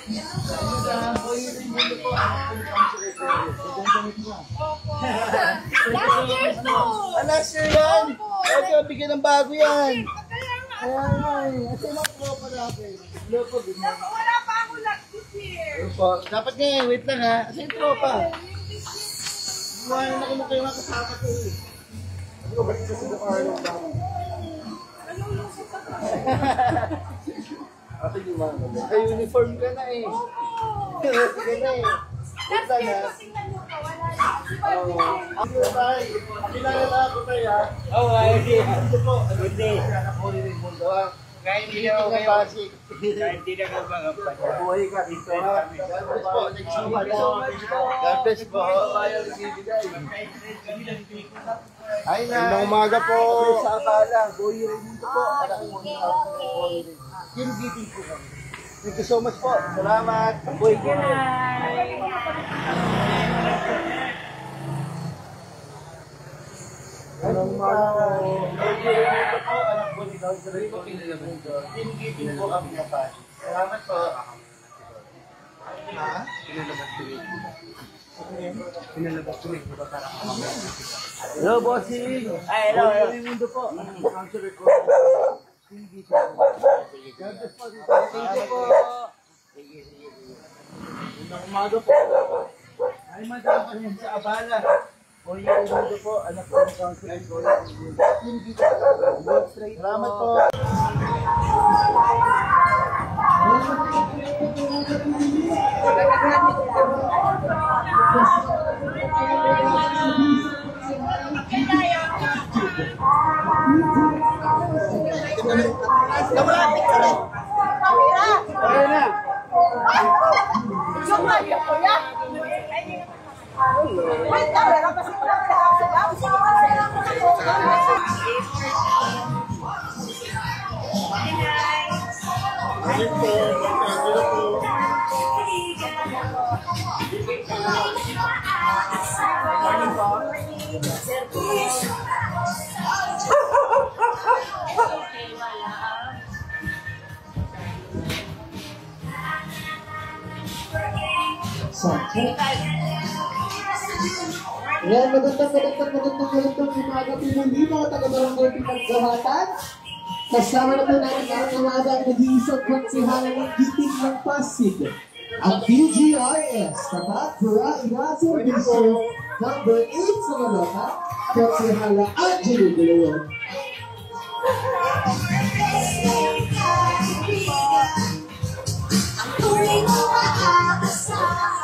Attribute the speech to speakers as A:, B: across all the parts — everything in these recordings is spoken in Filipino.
A: Last year yan! Okay, bigyan ng bago yan! Ayan nga eh. Ito yung mga tropa natin. Loko,
B: wala pa ako last year.
A: Dapat nga eh, wait lang ha. Kasi yung tropa. Buwan na kung kayo mga kasama ko eh. Ano ba kasi sa Carlo ba? Ate yung mga may uniform ka na eh. Sige na eh. Wait lang ha. Ako tayo. Kilala ako tayo ha.
C: Oo, ayun din.
A: Ito po.
C: Hindi.
A: Anak ko rin yung mundo ha.
C: Kahit hindi ako kayo.
A: Pasig.
C: Kahit hindi ako mga
A: Buhay ka dito ha. God bless po. God bless po. Ay na.
C: Magandang umaga po.
A: Sa Abala. Buhay rin dito po. Anak ko rin. Team meeting po kami. Thank you so much po. Salamat. Buhay ko. Anong umaga po? Dito po. Anak ko rin. Team meeting po kami na pa. Salamat po. Ha?
C: Pinalabas ko rin.
A: Hello, bossing.
C: Ay, hello.
A: Buhay mundo po. Counselor ko. Team meeting po. God bless po. Thank you po. Magandang umaga po. Ay, madam pa rin sa Abala. O yung mundo po, anak ko ng counselor ko. Salamat po. Namulapit ka rin. Ayun na.
B: Yung mga ko yan. Wait, talaga kasi wala ka sa daw. Sige pa sa
D: Yan, magandang umaga pinuli mga taga-barangay Pinaghahatan. Kasama na po natin ang umaga ang nag-iisang konsihala ng Giting ng Pasig. Ang PGRS, tapat Pura Ignacio District number 8 sa Malota, konsihala Angelo De Leon.
E: Ang tuloy mo maaasahan.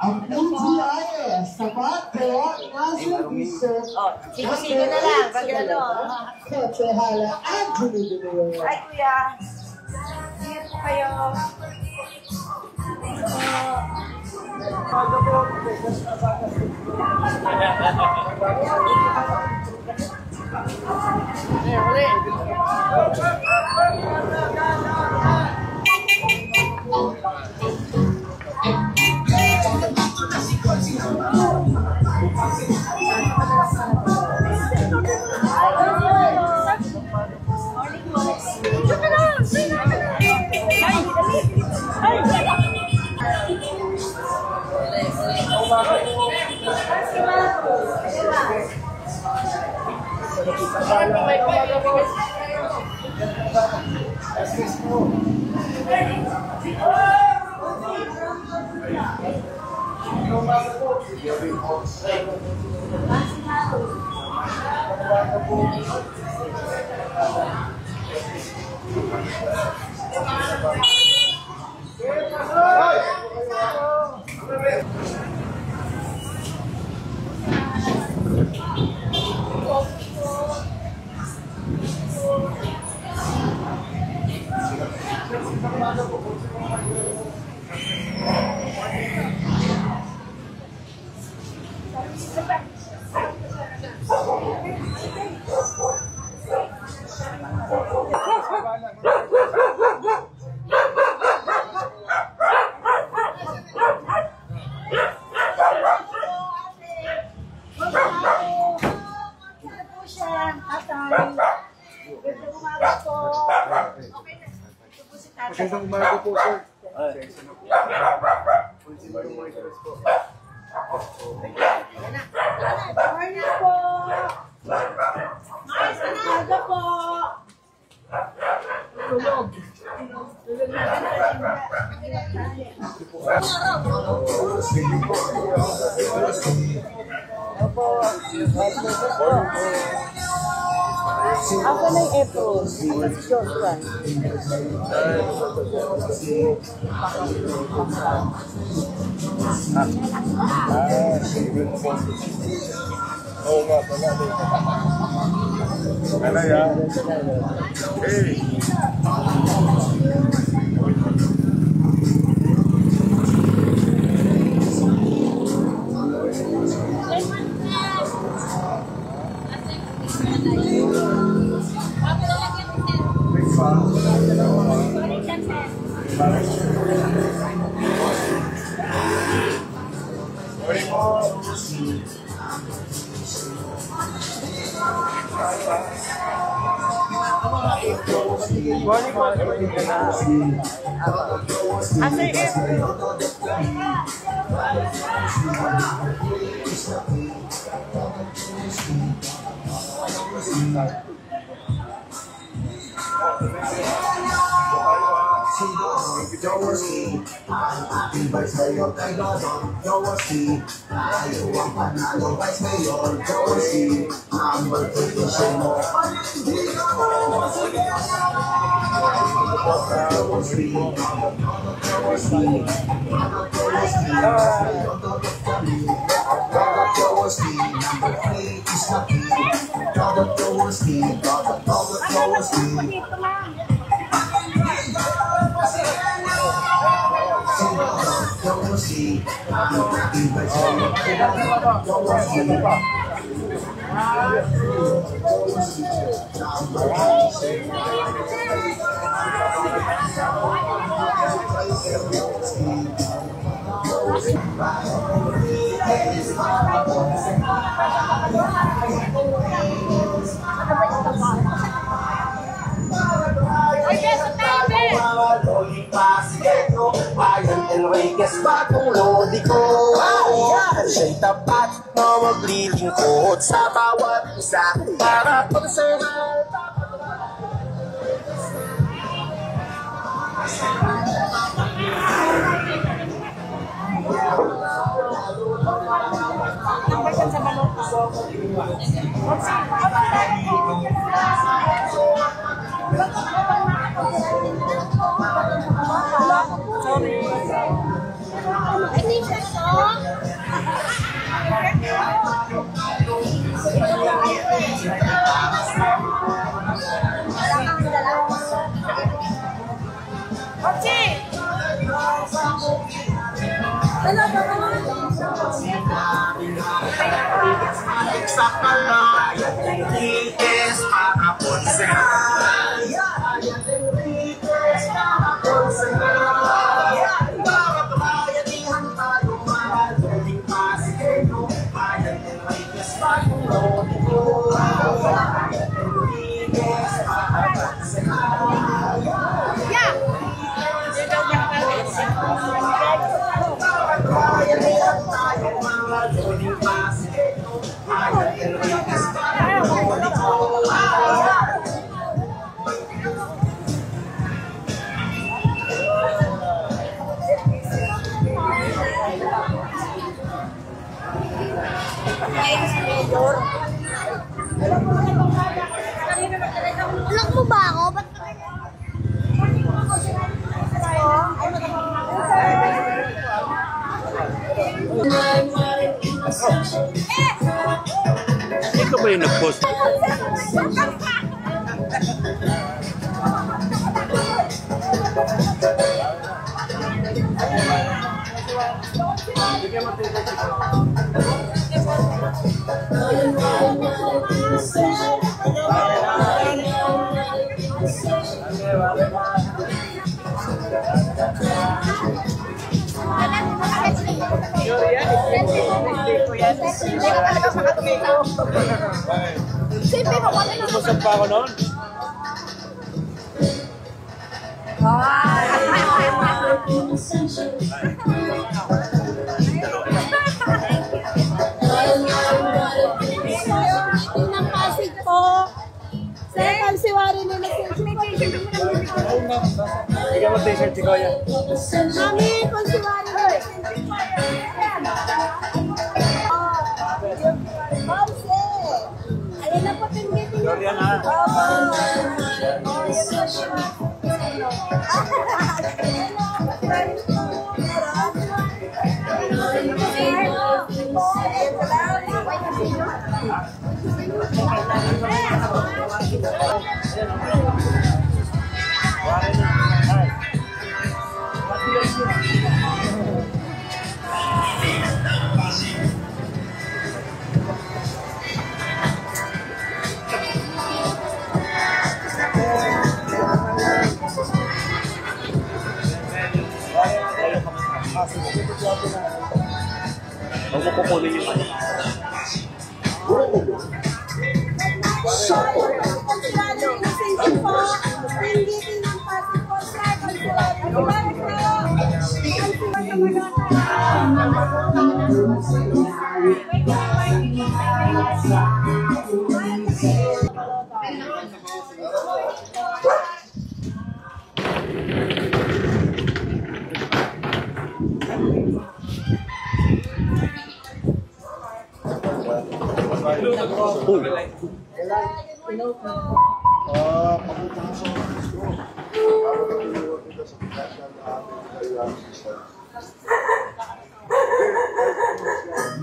D: Ang PGRS, tapat Pura Ignacio District.
B: Sige na lang. Pag ano.
D: Konsihala Angelo De Leon.
B: Ay, kuya. Ingat po kayo.
A: Hey!
C: Magandang umaga po, sir.
B: Ako na yung April. Ako si Joshua.
C: Oo nga pala. Ano yan? Hey!
F: Enriquez bagong lodi ko. Siya'y tapat na maglilingkod sa bawat isa para personal. Sa kalayan, Enriquez makapon sa Enriquez makapon sa bawat bayanihan tayo mahal, huling pasigeno, bayan Enriquez bagong lodi ko. Enriquez makapon sa bawat bayanihan tayo mahal, huling pasigeno, bayan Enriquez bagong lodi ko.
E: Anak mo ba ako? Ba't
C: Ikaw ba yung nag-post? Lumusog pa ako noon.
B: Ng Pasig po. Sir, pagsiwari nila
C: Bigyan mo t-shirt si Kuya.
B: Mami, pagsiwari nila Ayun na po, pingitin niyo.
C: Dorian ha. Huwag mo kukunin yung ano.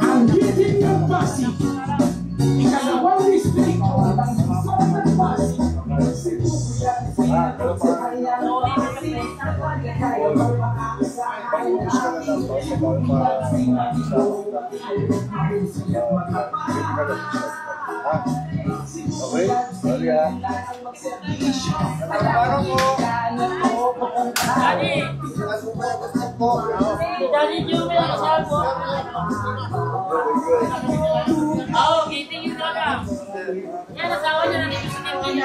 D: Ang giting ng Pasig, ikalawang distrito ng Lungsod ng Pasig. Sinubuyan siya sa kanyang Pasig, kaya mag-aasahan natin at sinabigo, ay siya makapagod.
C: Okay? Sorry ha.
G: Daddy Jumel, siya po. Oo, meeting yung program. Yan, asawa niya na dito sa meeting.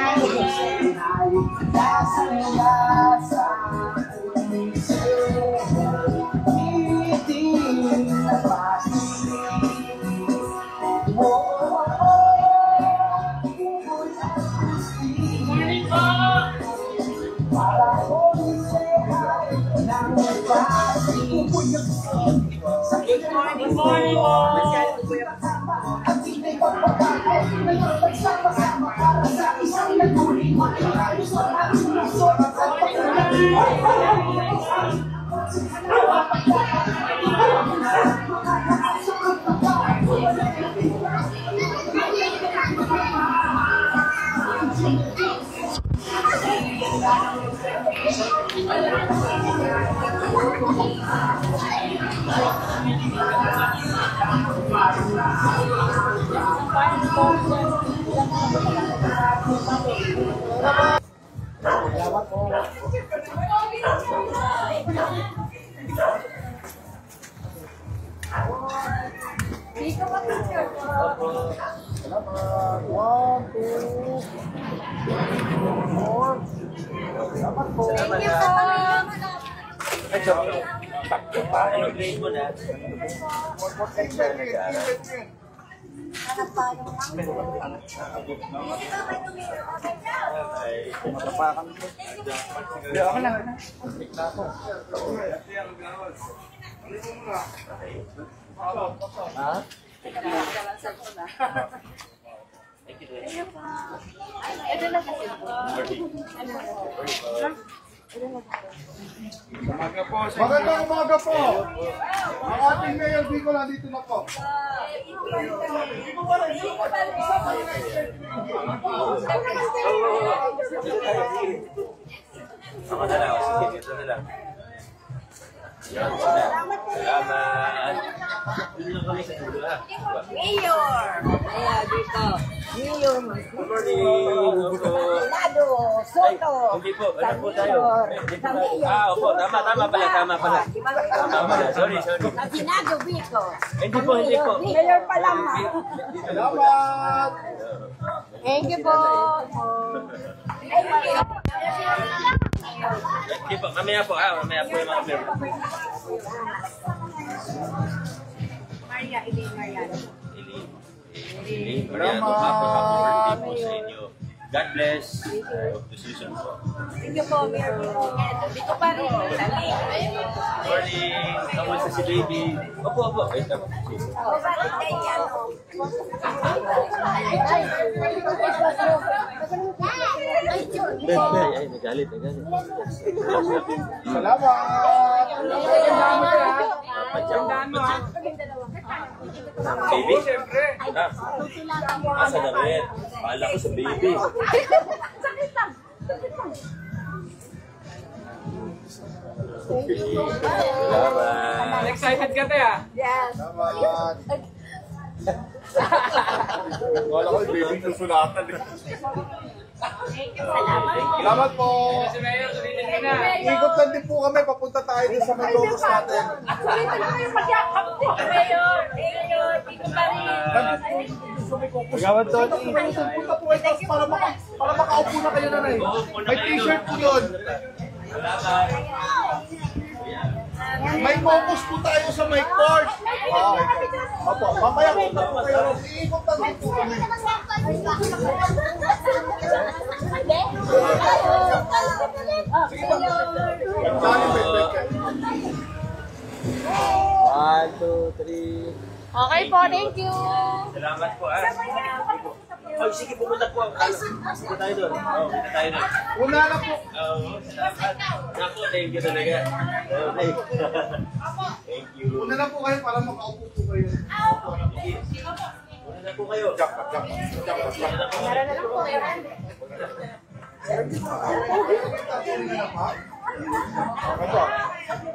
G: Morning po! Good morning po!
A: Magandang umaga po. Ang ating Mayor Vico nandito na po.
C: Ako na lang. Sige, ito na lang. Salamat. Dito lang kami sa dulo ha.
B: Mayor! Ayan, dito. Mayor.
C: Good morning.
B: Lado, Soto.
C: Hindi po. Ano po tayo? Opo. Tama pala. Tama pala. Sorry.
B: Sinado, Vico.
C: Hindi po.
B: Mayor pa lang.
A: Salamat!
B: Thank you po.
C: Hindi po. Mamaya po yung mga member.
B: Maria, Elaine Mariano.
C: Mariano, happy birthday po sa inyo. God bless. Hope to see you soon po.
B: Thank you po, Mayor. Dito pa rin.
C: Morning. Kamusta si baby? Opo. Wait lang. Ay, nagalit.
A: Salamat!
C: Baby? Asa na rin? Paala ko sa baby. Salamat.
G: Excited ka tayo ah.
B: Yes.
A: Salamat! Wala ko, baby ko sulatan. Salamat po!
G: Si Mayor, tulitin mo na.
A: Ikot lang din po kami, papunta tayo din sa may logos natin.
B: Mayor, dito pa rin.
A: Magawad doon. Punta po kayo tapos para makaupo na kayo na rin. May t-shirt po yun.
C: Salamat.
A: May focus po tayo sa may court. Opo, mamaya punta po kayo. Iikot lang din po kami. Sige ba? Dali, wait.
C: 1, 2, 3.
B: Okay po, thank you.
C: Salamat po Ay, sige, pumunta po. Punta tayo doon. Punta tayo doon.
A: Una na po.
C: Salamat. Naku, thank you talaga. Okay. Thank you.
A: Una na po kayo para makaupo po kayo.
C: Una na po kayo.
A: Ito.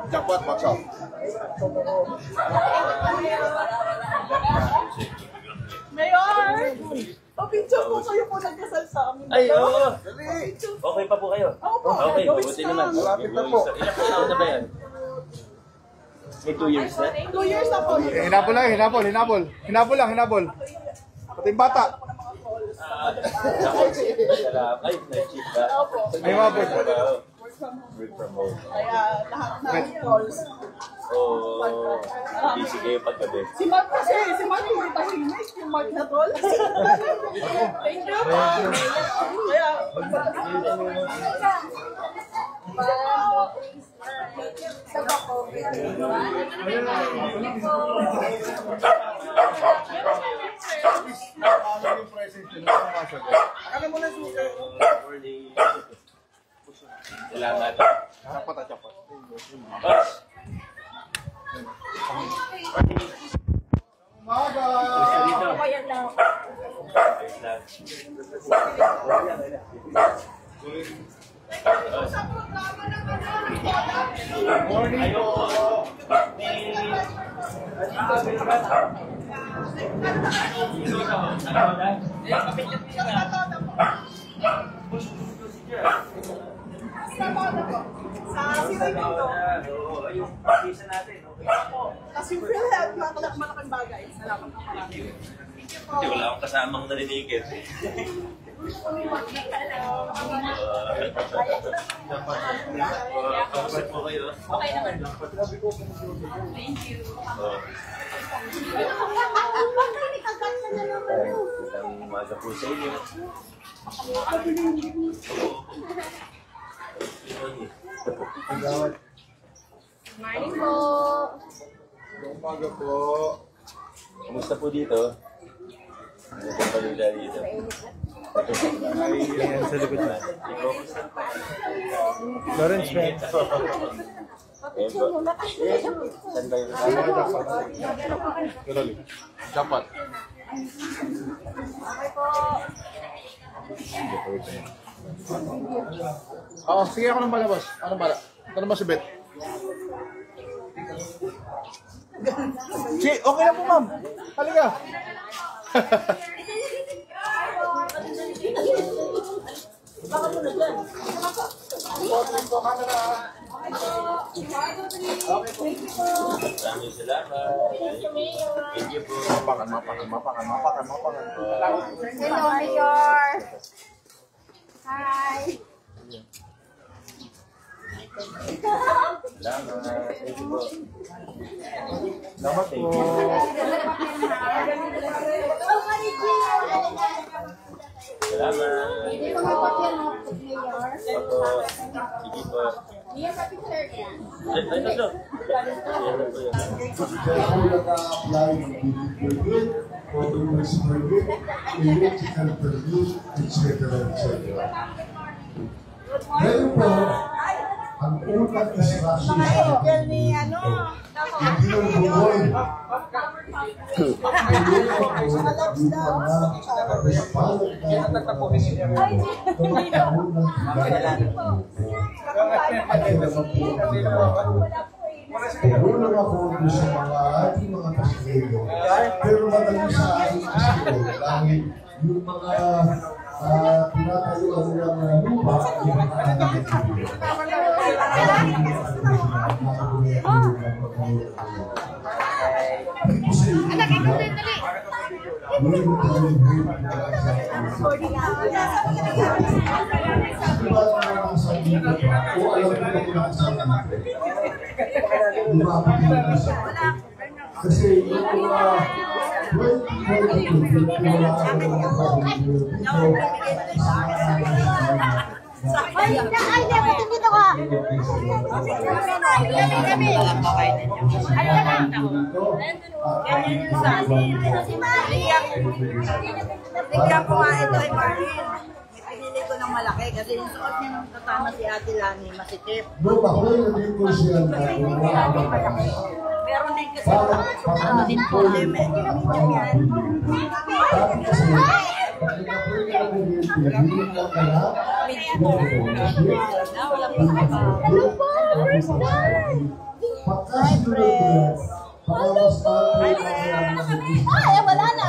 A: Jackpot, what's up?
B: Mayor! Picture po kayo po nagkasal sa amin.
C: Ay, oo.
A: Dali.
C: Okay pa po kayo? Okay, mabuti naman.
A: Malapit na po.
C: Ilang taon na ba yan? May 2 years na?
B: 2 years na po.
A: Hinabol lang, hinabol. Pati yung bata.
C: Salamat. Ay, na-cheat ba?
A: May mabot.
C: Work from home.
B: Kaya lahat na calls.
C: Oo. Busy kayo paggabi.
B: Si Mark kasi, si Mark hindi tahimik, yung Mark na tol. Thank you po. Kaya,
C: Morning. Salamat.
A: Jackpot.
C: Boss.
A: Umaga!
C: Gusto dito.
B: ayan lang.
C: Ayos lang.
A: Morning po!
B: Sa Sirento.
C: Yung isa natin.
B: Kasi PhilHealth, malaking bagay. Salamat po.
C: Hindi, wala akong kasamang nalinikit. Kamusta po kayo?
B: Okay naman. Thank you.
C: Magandang umaga po sa inyo.
B: Morning po.
A: Umaga po!
C: Kamusta po dito? Ano po palula dito?
A: Ayan sa likod na.
C: Lawrence, man. Saan ba yun?
A: Jackpot. Oo, sige ako nang bala, boss. Ano bala? Ito naman si Bet. Okay na po, ma'am. Halika.
C: Maraming salamat. Thank you po.
A: Mapakan.
B: Hello, Mayor. Hi.
C: Salamat. Thank you po.
A: Salamat po.
C: Salamat.
B: Hindi ko mapapyan mo, Mayor.
C: Opo. Sige po.
B: Mayor, pa-picture yan.
C: Ay, tatlo. Ayan po yun.
D: Kaya po nag-a-apply ng permit, photo permit, electrical permit, etc. Ngayon po, ang unang instruction sa akin, hindi ng bumoy. Tulong ako sa mga ating mga pasahero. Pero madali sa akin kasi dahil yung mga tinatayo ng lupa, yung mga
B: Anak, ikaw din, dali.
D: Kasi yung mga 2022
E: Ay, David, dito ka.
H: Bigyan ko nga ito ay Marlene. Pinili ko ng malaki kasi yung suot niya nung kasama si Ate Lani, masikip.
D: Nung ako'y naging konsyal na
H: Meron din kasi ano din po, medium yan.
E: Ay, wala na.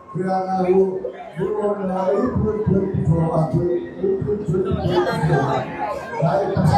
D: Kaya nga ho, noong April 24 at April 24, dahil kasi